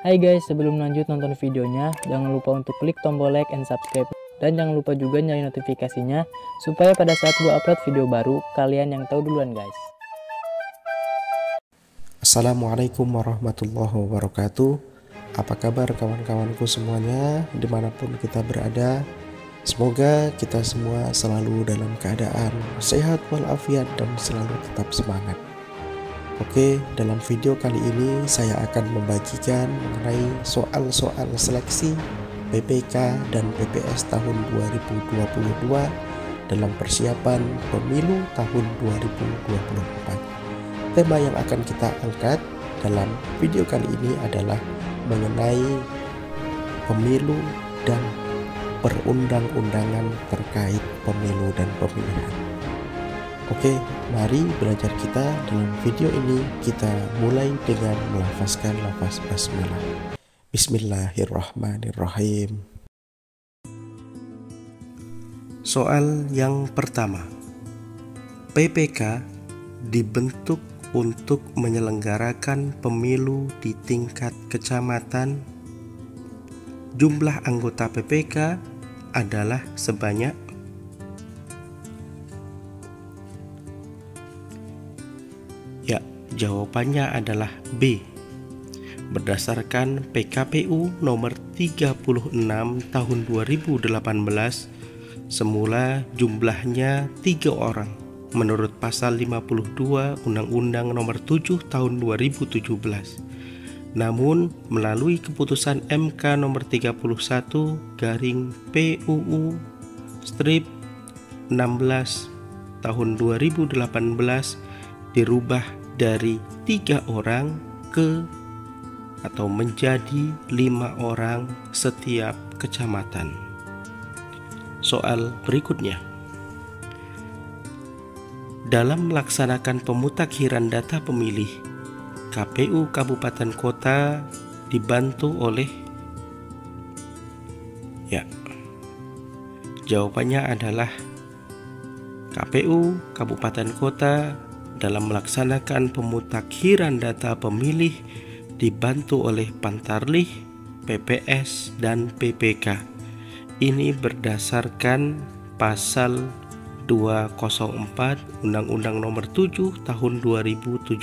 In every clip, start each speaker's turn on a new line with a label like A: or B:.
A: Hai guys, sebelum lanjut nonton videonya, jangan lupa untuk klik tombol like and subscribe. Dan jangan lupa juga nyalain notifikasinya, supaya pada saat gue upload video baru, kalian yang tahu duluan guys.
B: Assalamualaikum warahmatullahi wabarakatuh. Apa kabar kawan-kawanku semuanya, dimanapun kita berada. Semoga kita semua selalu dalam keadaan sehat walafiat dan selalu tetap semangat. Oke, dalam video kali ini saya akan membagikan mengenai soal-soal seleksi PPK dan PPS tahun 2022 dalam persiapan pemilu tahun 2024. Tema yang akan kita angkat dalam video kali ini adalah mengenai pemilu dan perundang-undangan terkait pemilu dan pemilihan. Oke, mari belajar kita. Dalam video ini kita mulai dengan melafazkan lafaz basmalah. Bismillahirrahmanirrahim. Soal yang pertama. PPK dibentuk untuk menyelenggarakan pemilu di tingkat kecamatan. Jumlah anggota PPK adalah sebanyak jawabannya adalah B. Berdasarkan PKPU nomor 36 tahun 2018, semula jumlahnya 3 orang menurut pasal 52 Undang-Undang nomor 7 tahun 2017. Namun melalui keputusan MK nomor 31/PUU strip 16 tahun 2018 dirubah dari 3 orang atau menjadi 5 orang setiap kecamatan. Soal berikutnya. Dalam melaksanakan pemutakhiran data pemilih, KPU Kabupaten Kota dibantu oleh jawabannya adalah KPU Kabupaten Kota dalam melaksanakan pemutakhiran data pemilih dibantu oleh Pantarlih, PPS, dan PPK. Ini berdasarkan pasal 204 Undang-Undang nomor 7 tahun 2017.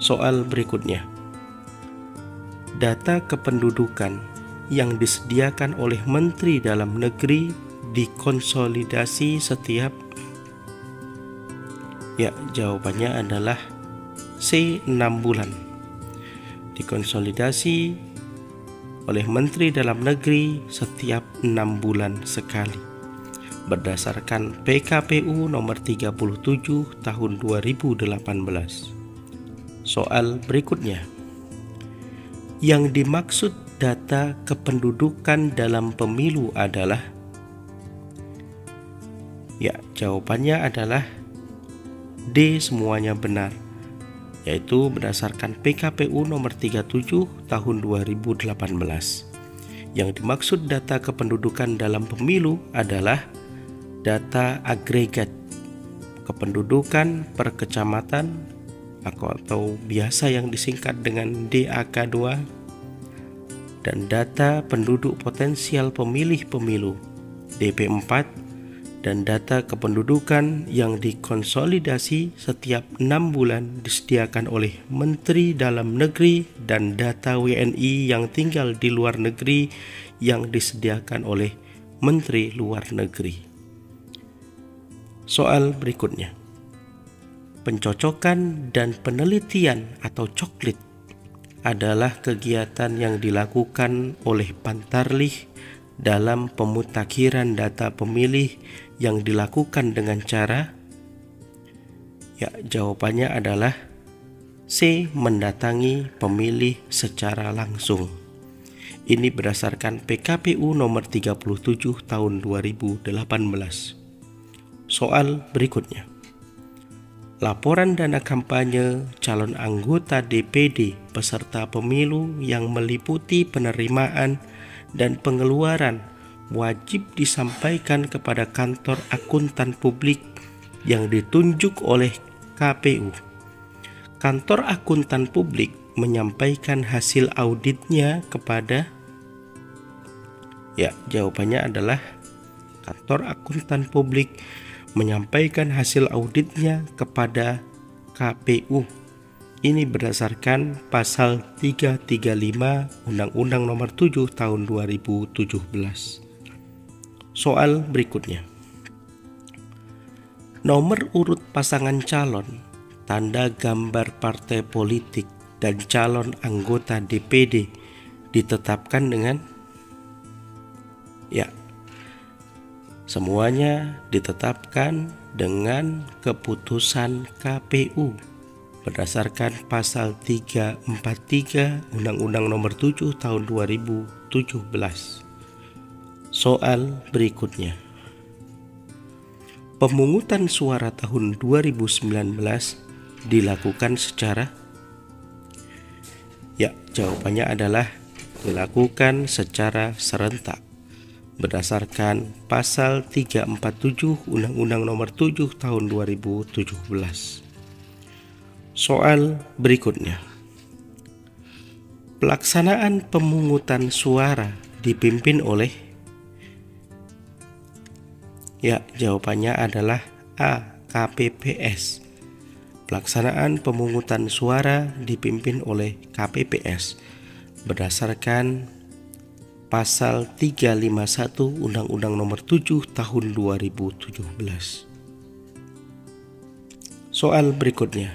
B: Soal berikutnya. Data kependudukan yang disediakan oleh Menteri Dalam Negeri dikonsolidasi setiap jawabannya adalah C. 6 bulan. Dikonsolidasi oleh Menteri Dalam Negeri setiap 6 bulan sekali. Berdasarkan PKPU nomor 37 tahun 2018. Soal berikutnya. Yang dimaksud data kependudukan dalam pemilu adalah jawabannya adalah D, semuanya benar, yaitu berdasarkan PKPU nomor 37 tahun 2018. Yang dimaksud data kependudukan dalam pemilu adalah data agregat kependudukan per kecamatan atau biasa yang disingkat dengan DAK2, dan data penduduk potensial pemilih pemilu DP4, dan data kependudukan yang dikonsolidasi setiap 6 bulan disediakan oleh Menteri Dalam Negeri, dan data WNI yang tinggal di luar negeri yang disediakan oleh Menteri Luar Negeri. Soal berikutnya. Pencocokan dan penelitian atau coklit adalah kegiatan yang dilakukan oleh Pantarlih dalam pemutakhiran data pemilih yang dilakukan dengan cara jawabannya adalah C. Mendatangi pemilih secara langsung. Ini berdasarkan PKPU nomor 37 tahun 2018. Soal berikutnya. Laporan dana kampanye calon anggota DPD peserta pemilu yang meliputi penerimaan dan pengeluaran wajib disampaikan kepada kantor akuntan publik yang ditunjuk oleh KPU. Kantor akuntan publik menyampaikan hasil auditnya kepada? Ya, jawabannya adalah kantor akuntan publik menyampaikan hasil auditnya kepada KPU. Ini berdasarkan pasal 335 Undang-Undang Nomor 7 Tahun 2017. Soal berikutnya. Nomor urut pasangan calon, tanda gambar partai politik, dan calon anggota DPD ditetapkan dengan? Ya, semuanya ditetapkan dengan keputusan KPU berdasarkan pasal 343 Undang-Undang Nomor 7 Tahun 2017. Soal berikutnya. Pemungutan suara tahun 2019 dilakukan secara? Ya, jawabannya adalah dilakukan secara serentak berdasarkan pasal 347 Undang-Undang Nomor 7 Tahun 2017. Soal berikutnya. Pelaksanaan pemungutan suara dipimpin oleh? Ya, jawabannya adalah A. KPPS. Pelaksanaan pemungutan suara dipimpin oleh KPPS berdasarkan pasal 351 Undang-Undang Nomor 7 Tahun 2017. Soal berikutnya.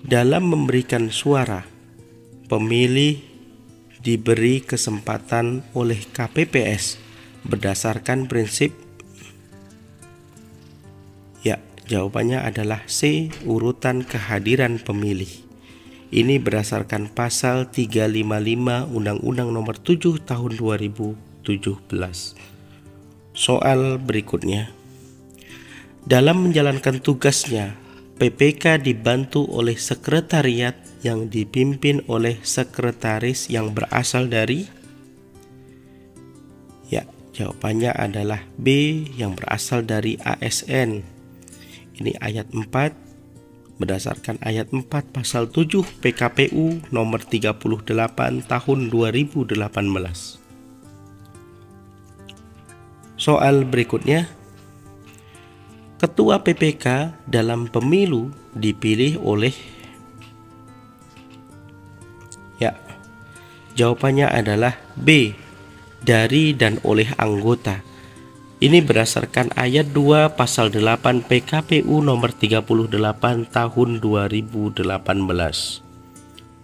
B: Dalam memberikan suara, pemilih diberi kesempatan oleh KPPS berdasarkan prinsip? Ya, jawabannya adalah C. Urutan kehadiran pemilih. Ini berdasarkan pasal 355 Undang-Undang Nomor 7 Tahun 2017. Soal berikutnya. Dalam menjalankan tugasnya, PPK dibantu oleh sekretariat yang dipimpin oleh sekretaris yang berasal dari? Ya, jawabannya adalah B, yang berasal dari ASN. Ini ayat 4. Berdasarkan ayat 4 pasal 7 PKPU nomor 38 tahun 2018. Soal berikutnya. Ketua PPK dalam pemilu dipilih oleh? Ya, jawabannya adalah B, dari dan oleh anggota. Ini berdasarkan ayat 2 pasal 8 PKPU nomor 38 tahun 2018.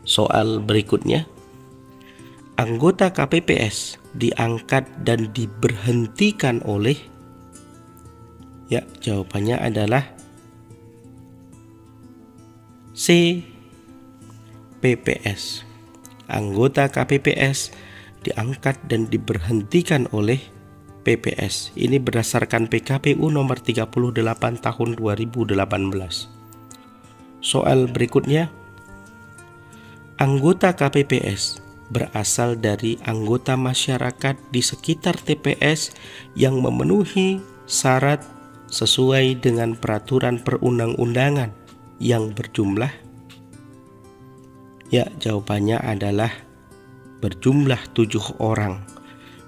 B: Soal berikutnya. Anggota KPPS diangkat dan diberhentikan oleh? Ya, jawabannya adalah C. PPS. Anggota KPPS diangkat dan diberhentikan oleh PPS. Ini berdasarkan PKPU nomor 38 tahun 2018. Soal berikutnya. Anggota KPPS berasal dari anggota masyarakat di sekitar TPS yang memenuhi syarat sesuai dengan peraturan perundang-undangan yang berjumlah? Ya, jawabannya adalah berjumlah 7 orang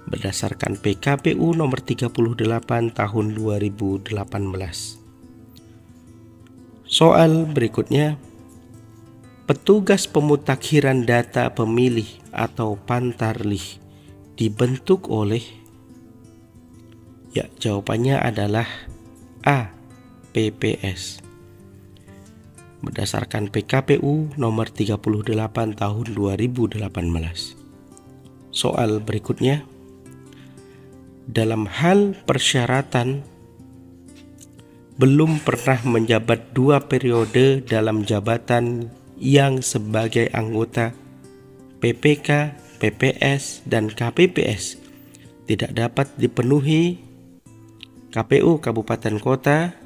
B: berdasarkan PKPU nomor 38 tahun 2018. Soal berikutnya. Petugas pemutakhiran data pemilih atau Pantarlih dibentuk oleh? Ya, jawabannya adalah A. PPS. Berdasarkan PKPU nomor 38 tahun 2018. Soal berikutnya. Dalam hal persyaratan, belum pernah menjabat 2 periode dalam jabatan yang sebagai anggota PPK, PPS, dan KPPS tidak dapat dipenuhi KPU Kabupaten Kota.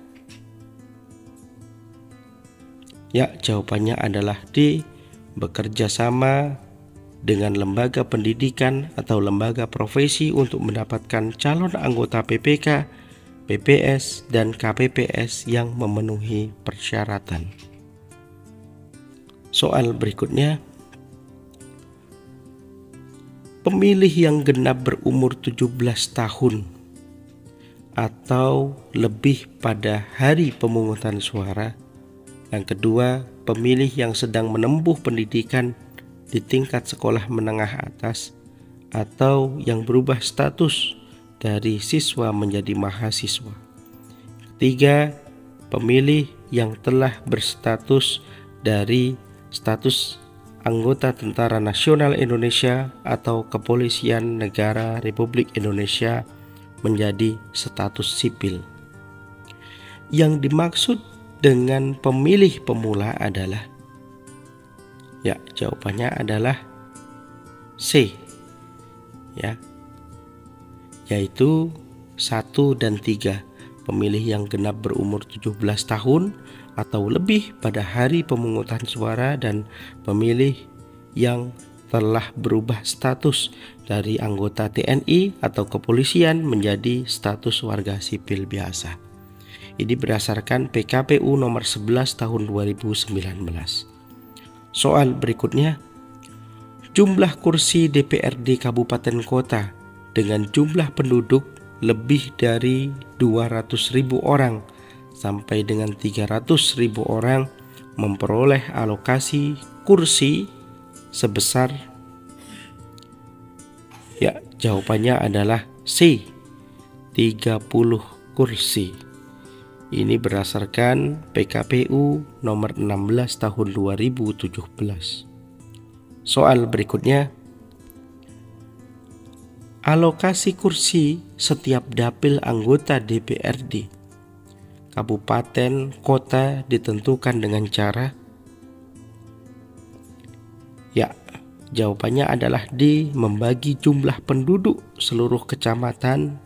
B: Ya, jawabannya adalah D. Bekerja sama dengan lembaga pendidikan atau lembaga profesi untuk mendapatkan calon anggota PPK, PPS, dan KPPS yang memenuhi persyaratan. Soal berikutnya, pemilih yang genap berumur 17 tahun atau lebih pada hari pemungutan suara. Yang kedua, pemilih yang sedang menempuh pendidikan di tingkat sekolah menengah atas atau yang berubah status dari siswa menjadi mahasiswa. Ketiga, pemilih yang telah berstatus dari status anggota Tentara Nasional Indonesia atau Kepolisian Negara Republik Indonesia menjadi status sipil. Yang dimaksud dengan pemilih pemula adalah, ya, jawabannya adalah C, ya, yaitu 1 dan 3. Pemilih yang genap berumur 17 tahun atau lebih pada hari pemungutan suara, dan pemilih yang telah berubah status dari anggota TNI atau kepolisian menjadi status warga sipil biasa. Ini berdasarkan PKPU nomor 11 tahun 2019. Soal berikutnya, jumlah kursi DPRD Kabupaten Kota dengan jumlah penduduk lebih dari 200.000 orang sampai dengan 300.000 orang memperoleh alokasi kursi sebesar, ya, jawabannya adalah C, 30 kursi. Ini berdasarkan PKPU nomor 16 tahun 2017. Soal berikutnya, alokasi kursi setiap dapil anggota DPRD kabupaten kota ditentukan dengan cara, ya, jawabannya adalah D, membagi jumlah penduduk seluruh kecamatan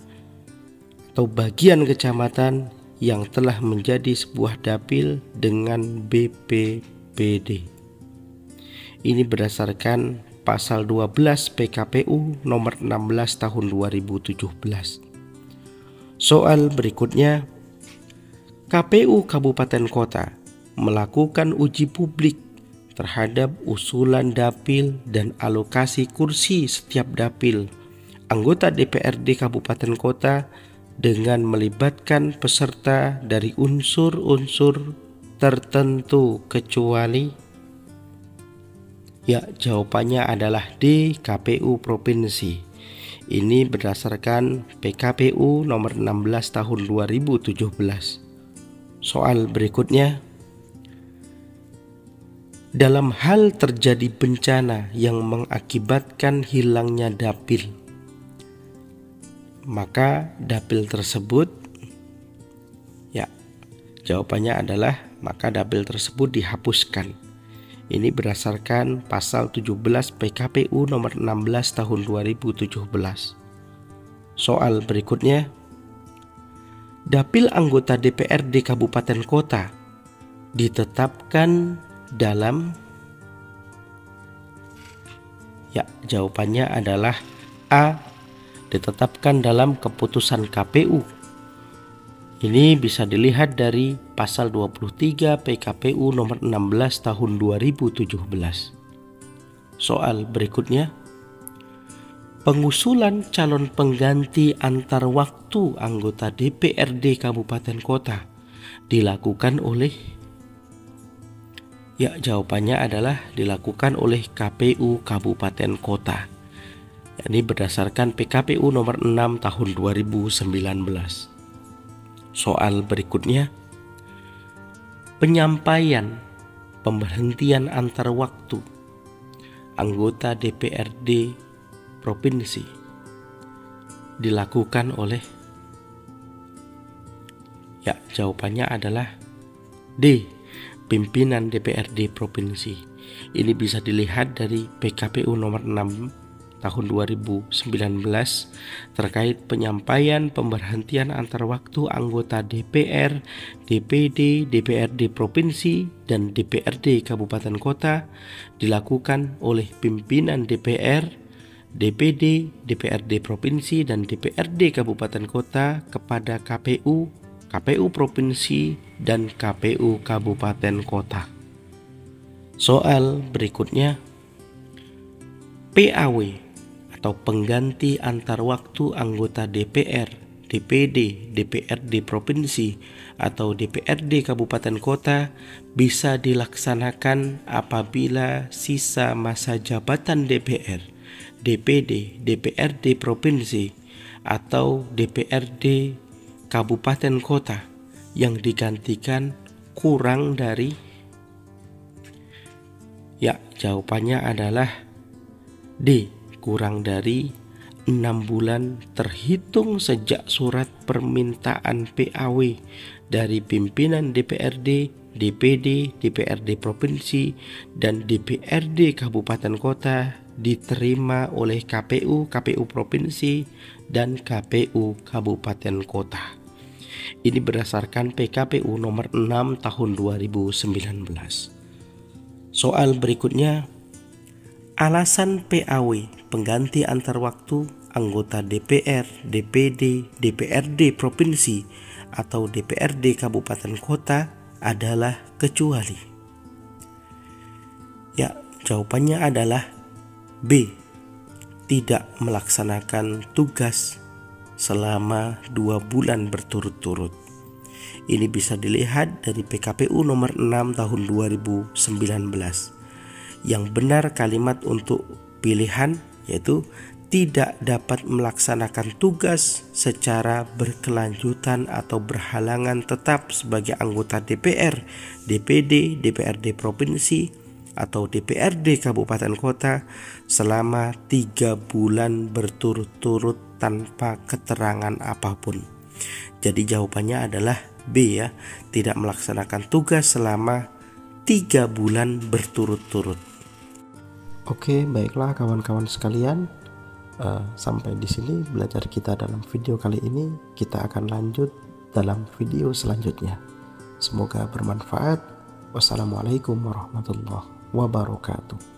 B: atau bagian kecamatan yang telah menjadi sebuah dapil dengan BPPD. Ini berdasarkan pasal 12 PKPU nomor 16 tahun 2017. Soal berikutnya, KPU Kabupaten Kota melakukan uji publik terhadap usulan dapil dan alokasi kursi setiap dapil anggota DPRD Kabupaten Kota dengan melibatkan peserta dari unsur-unsur tertentu kecuali, ya, jawabannya adalah D, KPU Provinsi. Ini berdasarkan PKPU nomor 16 tahun 2017. Soal berikutnya, dalam hal terjadi bencana yang mengakibatkan hilangnya dapil, maka dapil tersebut, ya, jawabannya adalah maka dapil tersebut dihapuskan. Ini berdasarkan pasal 17 PKPU nomor 16 tahun 2017. Soal berikutnya, dapil anggota DPRD Kabupaten Kota ditetapkan dalam, ya, jawabannya adalah A, ditetapkan dalam keputusan KPU. Ini bisa dilihat dari pasal 23 PKPU nomor 16 tahun 2017. Soal berikutnya, pengusulan calon pengganti antar waktu anggota DPRD Kabupaten Kota dilakukan oleh, ya, jawabannya adalah dilakukan oleh KPU Kabupaten Kota. Ini berdasarkan PKPU nomor 6 tahun 2019. Soal berikutnya, penyampaian pemberhentian antar waktu anggota DPRD Provinsi dilakukan oleh, ya, jawabannya adalah D, pimpinan DPRD Provinsi. Ini bisa dilihat dari PKPU nomor 6 tahun 2019 terkait penyampaian pemberhentian antar waktu anggota DPR, DPD, DPRD Provinsi, dan DPRD Kabupaten Kota dilakukan oleh pimpinan DPR, DPD, DPRD Provinsi, dan DPRD Kabupaten Kota kepada KPU, KPU Provinsi, dan KPU Kabupaten Kota. Soal berikutnya, PAW atau pengganti antar waktu anggota DPR, DPD, DPRD provinsi atau DPRD kabupaten kota bisa dilaksanakan apabila sisa masa jabatan DPR, DPD, DPRD provinsi atau DPRD kabupaten kota yang digantikan kurang dari, ya jawabannya adalah D, kurang dari 6 bulan terhitung sejak surat permintaan PAW dari pimpinan DPRD, DPD, DPRD provinsi, dan DPRD kabupaten kota diterima oleh KPU, KPU provinsi, dan KPU kabupaten kota. Ini berdasarkan PKPU nomor 6 tahun 2019. Soal berikutnya, alasan PAW pengganti antar waktu anggota DPR, DPD, DPRD provinsi atau DPRD kabupaten kota adalah kecuali. Ya, jawabannya adalah B, tidak melaksanakan tugas selama 2 bulan berturut-turut. Ini bisa dilihat dari PKPU nomor 6 tahun 2019. Yang benar kalimat untuk pilihan yaitu tidak dapat melaksanakan tugas secara berkelanjutan atau berhalangan tetap sebagai anggota DPR, DPD, DPRD provinsi atau DPRD kabupaten kota selama 3 bulan berturut-turut tanpa keterangan apapun. Jadi jawabannya adalah B ya, tidak melaksanakan tugas selama 3 bulan berturut-turut. Oke, baiklah kawan-kawan sekalian, sampai di sini belajar kita dalam video kali ini. Kita akan lanjut dalam video selanjutnya. Semoga bermanfaat. Wassalamualaikum warahmatullahi wabarakatuh.